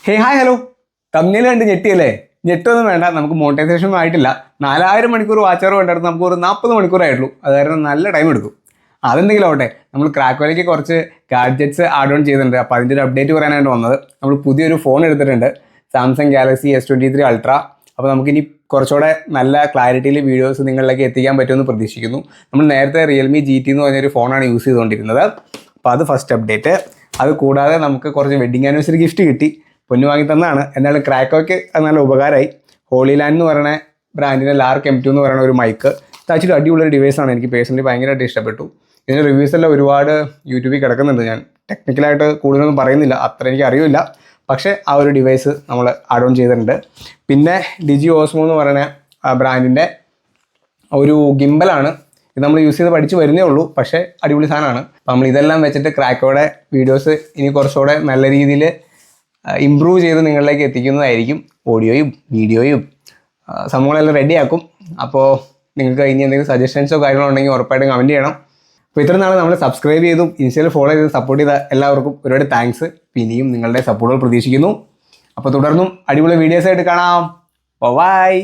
Hi hello, തമ്മിൽ കണ്ട് ഞെട്ടിയല്ലേ? ഞെട്ടൊന്നും വേണ്ട, നമുക്ക് മോണിറ്റൈസേഷൻ ആയിട്ടില്ല. 4000 മണിക്കൂർ വാച്ച് അവർ വേണ്ടായിരുന്നു, നമുക്ക് ഒരു 40 മണിക്കൂറായിട്ടുള്ളൂ. അത് കാരണം നല്ല ടൈം എടുക്കും. അതെന്തെങ്കിലും ആവട്ടെ, നമ്മൾ ക്രാക്കോയിലേക്ക് കുറച്ച് ഗാഡ്ജറ്റ്സ് ആഡ് ഓൺ ചെയ്തിട്ടുണ്ട്. അപ്പോൾ അതിൻ്റെ ഒരു അപ്ഡേറ്റ് പറയാനായിട്ട് വന്നത്. നമ്മൾ പുതിയൊരു ഫോൺ എടുത്തിട്ടുണ്ട്, സാംസങ് ഗാലക്സി S23 അൾട്ര. അപ്പോൾ നമുക്കിനി കുറച്ചുകൂടെ നല്ല ക്ലാരിറ്റിയിൽ വീഡിയോസ് നിങ്ങളിലേക്ക് എത്തിക്കാൻ പറ്റുമെന്ന് പ്രതീക്ഷിക്കുന്നു. നമ്മൾ നേരത്തെ റിയൽമി GT എന്ന് പറഞ്ഞൊരു ഫോണാണ് യൂസ് ചെയ്തുകൊണ്ടിരുന്നത്. അപ്പോൾ അത് ഫസ്റ്റ് അപ്ഡേറ്റ്. അത് കൂടാതെ നമുക്ക് കുറച്ച് വെഡിങ് ആനിവേഴ്സറി ഗിഫ്റ്റ് കിട്ടി, പൊന്നു വാങ്ങി തന്നതാണ്. എന്നാലും ക്രാക്കോയ്ക്ക് അത് നല്ല ഉപകാരമായി. ഹോളി ലാൻഡ് എന്ന് പറയുന്ന ബ്രാൻഡിൻ്റെ ലാർക്ക് M2 എന്ന് പറയുന്ന ഒരു മൈക്ക് താച്ചിട്ട് അടിപൊളിയൊരു ഡിവൈസാണ്. എനിക്ക് പേഴ്സണലി ഭയങ്കരമായിട്ട് ഇഷ്ടപ്പെട്ടു. ഇതിൻ്റെ റിവ്യൂസ് എല്ലാം ഒരുപാട് യൂട്യൂബിൽ കിടക്കുന്നുണ്ട്. ഞാൻ ടെക്നിക്കലായിട്ട് കൂടുതലൊന്നും പറയുന്നില്ല, അത്ര എനിക്ക് അറിയില്ല. പക്ഷേ ആ ഒരു ഡിവൈസ് നമ്മൾ ആഡ് ഓൺ ചെയ്തിട്ടുണ്ട്. പിന്നെ ഡിജി ഓസ്മോ എന്ന് പറയുന്ന ബ്രാൻഡിൻ്റെ ഒരു ഗിംബലാണ്. ഇത് നമ്മൾ യൂസ് ചെയ്ത് പഠിച്ച് വരുന്നേ ഉള്ളൂ, പക്ഷേ അടിപൊളി സാധനമാണ്. നമ്മൾ ഇതെല്ലാം വെച്ചിട്ട് ക്രാക്കോയുടെ വീഡിയോസ് ഇനി കുറച്ചുകൂടെ നല്ല രീതിയിൽ ഇമ്പ്രൂവ് ചെയ്ത് നിങ്ങളിലേക്ക് എത്തിക്കുന്നതായിരിക്കും. ഓഡിയോയും വീഡിയോയും സംഭവങ്ങളെല്ലാം റെഡിയാക്കും. അപ്പോൾ നിങ്ങൾക്ക് ഇനി എന്തെങ്കിലും സജഷൻസോ കാര്യങ്ങളോ ഉണ്ടെങ്കിൽ ഉറപ്പായിട്ടും കമൻറ്റ് ചെയ്യണം. അപ്പോൾ ഇത്ര നാൾ നമ്മൾ സബ്സ്ക്രൈബ് ചെയ്തും ഇൻസ്റ്റയിൽ ഫോളോ ചെയ്തും സപ്പോർട്ട് ചെയ്ത എല്ലാവർക്കും ഒരുപാട് താങ്ക്സ്. ഇനിയും നിങ്ങളുടെ സപ്പോർട്ടുകൾ പ്രതീക്ഷിക്കുന്നു. അപ്പോൾ തുടർന്നും അടിപൊളി വീഡിയോസായിട്ട് കാണാം. ബൈ.